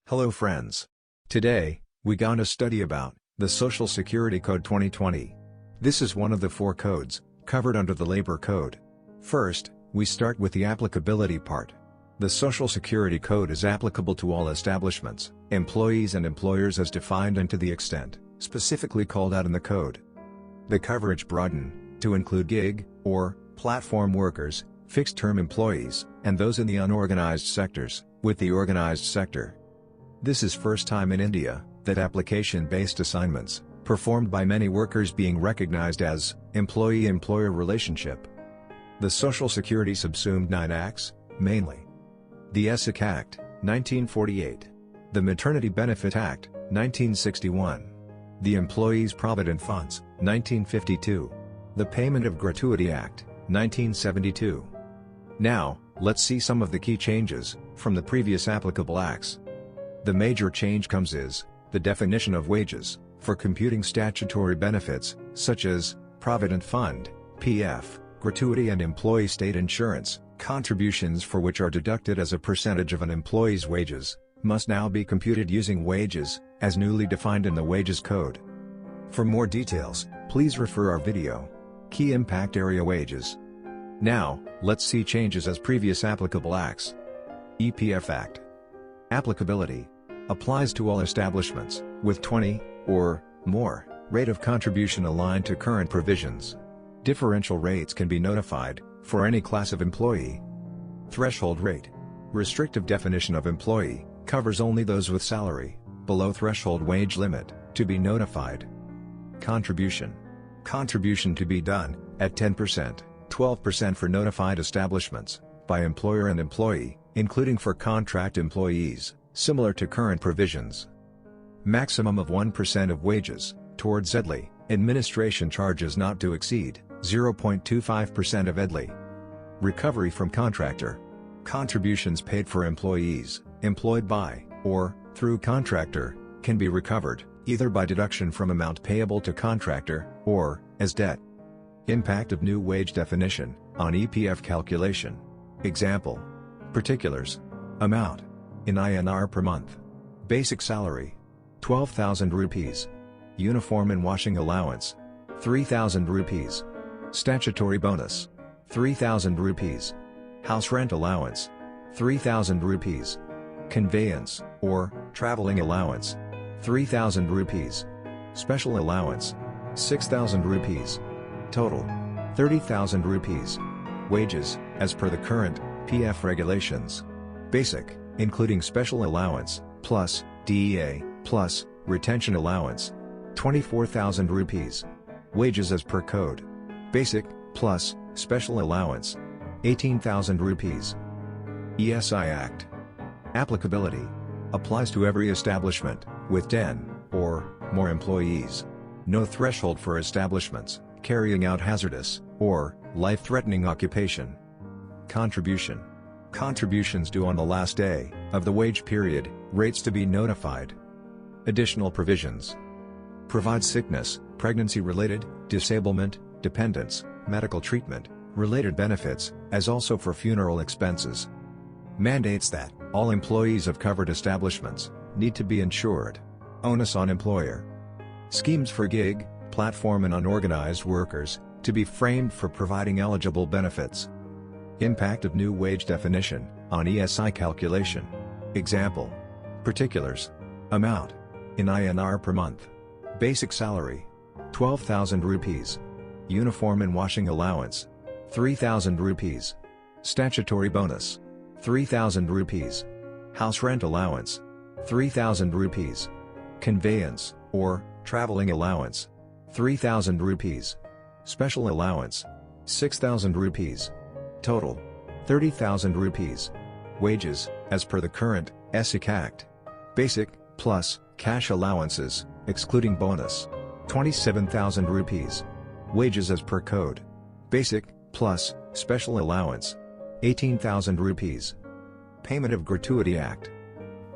Hello friends. Today, we gonna study about the Social Security Code 2020. This is one of the 4 codes covered under the Labor Code. First, we start with the applicability part. The Social Security Code is applicable to all establishments, employees and employers as defined and to the extent specifically called out in the code. The coverage broaden to include gig or platform workers, fixed-term employees, and those in the unorganized sectors, with the organized sector. This is first time in India that application-based assignments, performed by many workers being recognized as employee-employer relationship. The Social Security subsumed 9 acts, mainly the ESI Act, 1948, the Maternity Benefit Act, 1961, the Employees' Provident Funds, 1952, the Payment of Gratuity Act, 1972. Now, let's see some of the key changes from the previous applicable acts. The major change comes is the definition of wages for computing statutory benefits, such as Provident Fund, PF, gratuity and employee state insurance, contributions for which are deducted as a percentage of an employee's wages, must now be computed using wages, as newly defined in the Wages Code. For more details, please refer our video. Key Impact Area Wages. Now, let's see changes as previous applicable acts. EPF Act. Applicability. Applies to all establishments, with 20, or more, rate of contribution aligned to current provisions. Differential rates can be notified, for any class of employee. Threshold rate. Restrictive definition of employee, covers only those with salary, below threshold wage limit, to be notified. Contribution. Contribution to be done, at 10%, 12% for notified establishments, by employer and employee, including for contract employees, similar to current provisions. Maximum of 1% of wages, towards EDLI, administration charges not to exceed 0.25% of EDLI. Recovery from contractor. Contributions paid for employees, employed by, or through contractor, can be recovered, either by deduction from amount payable to contractor, or as debt. Impact of new wage definition, on EPF calculation. Example. Particulars. Amount. In INR per month. Basic salary. 12,000 rupees. Uniform and washing allowance. 3,000 rupees. Statutory bonus. 3,000 rupees. House rent allowance. 3,000 rupees. Conveyance, or traveling allowance. 3,000 rupees. Special allowance. 6,000 rupees. Total. 30,000 rupees. Wages, as per the current PF regulations. Basic, including special allowance, plus DEA, plus retention allowance. 24,000 rupees. Wages as per code. Basic, plus special allowance. 18,000 rupees. ESI Act. Applicability. Applies to every establishment, with 10, or more employees. No threshold for establishments carrying out hazardous, or life-threatening occupation. Contribution. Contributions due on the last day of the wage period, rates to be notified. Additional provisions. Provide sickness, pregnancy-related, disablement, dependence, medical treatment, related benefits, as also for funeral expenses. Mandates that all employees of covered establishments need to be insured. Onus on employer. Schemes for gig, platform and unorganized workers, to be framed for providing eligible benefits. Impact of new wage definition, on ESI calculation. Example. Particulars. Amount. In INR per month. Basic salary. 12,000 rupees. Uniform and washing allowance. 3,000 rupees. Statutory bonus. 3,000 rupees. House rent allowance. 3,000 rupees. Conveyance, or traveling allowance. 3,000 rupees. Special allowance. 6,000 rupees. Total. 30,000 rupees. Wages, as per the current ESI Act. Basic, plus cash allowances, excluding bonus. 27,000 rupees. Wages as per code. Basic, plus special allowance. 18,000 rupees. Payment of Gratuity Act.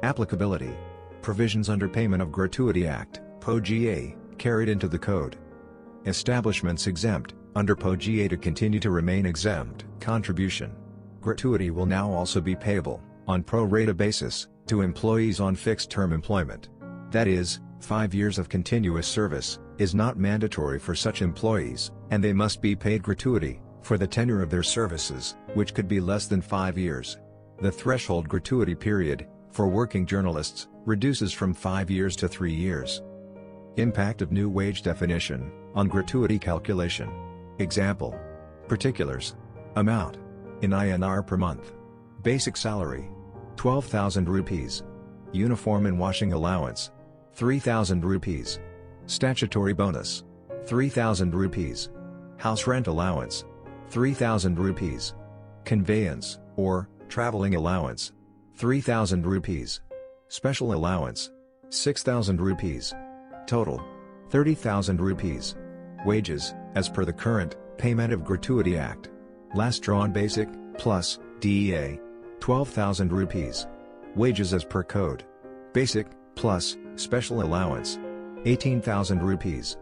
Applicability. Provisions under Payment of Gratuity Act, POGA, carried into the code. Establishments exempt, under POGA to continue to remain exempt. Contribution. Gratuity will now also be payable, on pro rata basis, to employees on fixed-term employment. That is, 5 years of continuous service, is not mandatory for such employees, and they must be paid gratuity for the tenure of their services, which could be less than 5 years. The threshold gratuity period, for working journalists, reduces from 5 years to 3 years. Impact of new wage definition on gratuity calculation. Example. Particulars. Amount. In INR per month. Basic salary. 12,000 rupees. Uniform and washing allowance. 3,000 rupees. Statutory bonus. 3,000 rupees. House rent allowance. 3,000 rupees. Conveyance, or traveling allowance. 3,000 rupees. Special allowance. 6,000 rupees. Total. 30,000 rupees. Wages, as per the current Payment of Gratuity Act. Last drawn basic, plus, DEA. 12,000 rupees. Wages as per code. Basic, plus, special allowance. 18,000 rupees.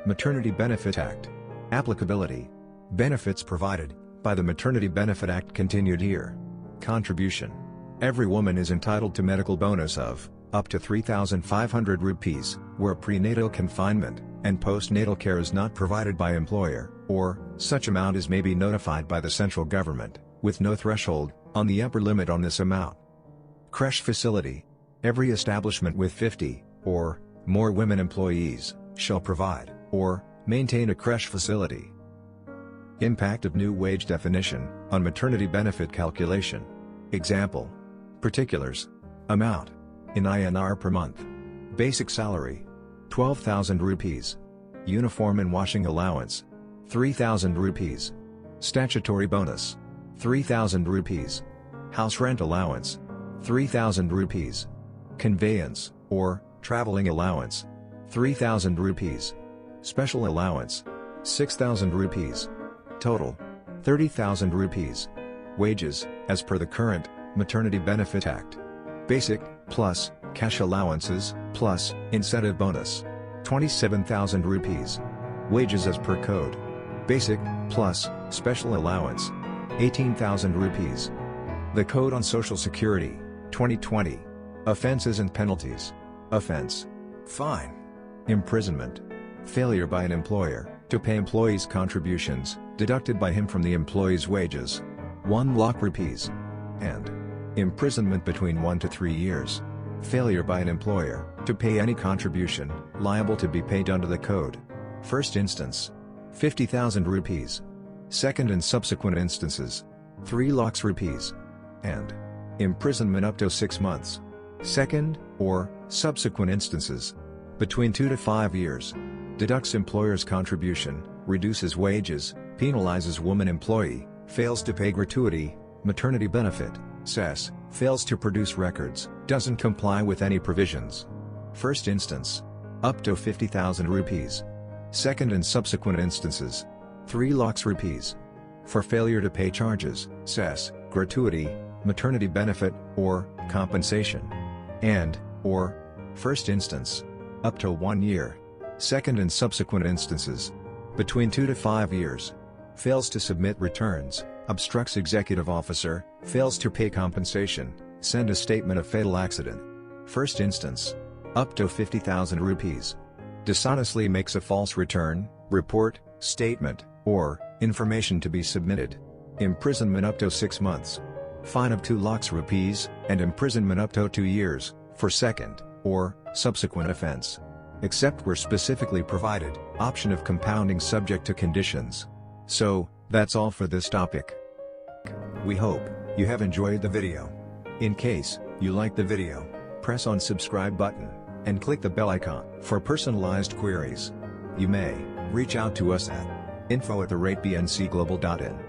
Maternity Benefit Act. Applicability. Benefits provided by the Maternity Benefit Act continued here. Contribution. Every woman is entitled to medical bonus of up to 3,500 rupees, where prenatal confinement and postnatal care is not provided by employer, or such amount as may be notified by the central government, with no threshold on the upper limit on this amount. Creche facility. Every establishment with 50 or more women employees shall provide or maintain a creche facility. Impact of new wage definition on maternity benefit calculation. Example. Particulars. Amount. In INR per month. Basic salary. 12,000 rupees. Uniform and washing allowance. 3,000 rupees. Statutory bonus. 3,000 rupees. House rent allowance. 3,000 rupees. Conveyance, or traveling allowance. 3,000 rupees. Special allowance. 6,000 rupees. Total. 30,000 rupees. Wages, as per the current Maternity Benefit Act. Basic, plus, cash allowances, plus, incentive bonus. 27,000 rupees. Wages as per code. Basic, plus, special allowance. 18,000 rupees. The Code on Social Security, 2020. Offenses and penalties. Offense. Fine. Imprisonment. Failure by an employer to pay employees' contributions, deducted by him from the employee's wages. 1 lakh rupees. And imprisonment between 1 to 3 years. Failure by an employer to pay any contribution liable to be paid under the code. First instance. 50,000 rupees. Second and subsequent instances. 3 lakhs rupees. And imprisonment up to 6 months. Second, or subsequent instances. Between 2 to 5 years. Deducts employer's contribution, reduces wages, penalizes woman employee, fails to pay gratuity, maternity benefit, cess, fails to produce records, doesn't comply with any provisions. First instance. Up to 50,000 rupees. Second and subsequent instances. 3 lakhs rupees. For failure to pay charges, cess, gratuity, maternity benefit, or compensation. And, or, first instance. Up to 1 year. Second and subsequent instances. Between 2 to 5 years. Fails to submit returns, obstructs executive officer, fails to pay compensation, send a statement of fatal accident. First instance. Up to 50,000 rupees. Dishonestly makes a false return, report, statement, or information to be submitted. Imprisonment up to 6 months. Fine of 2 lakhs rupees, and imprisonment up to 2 years, for second, or subsequent offense. Except where specifically provided, option of compounding subject to conditions. So, that's all for this topic. We hope you have enjoyed the video. In case you like the video, press on subscribe button, and click the bell icon for personalized queries. You may reach out to us at info@bncglobal.in.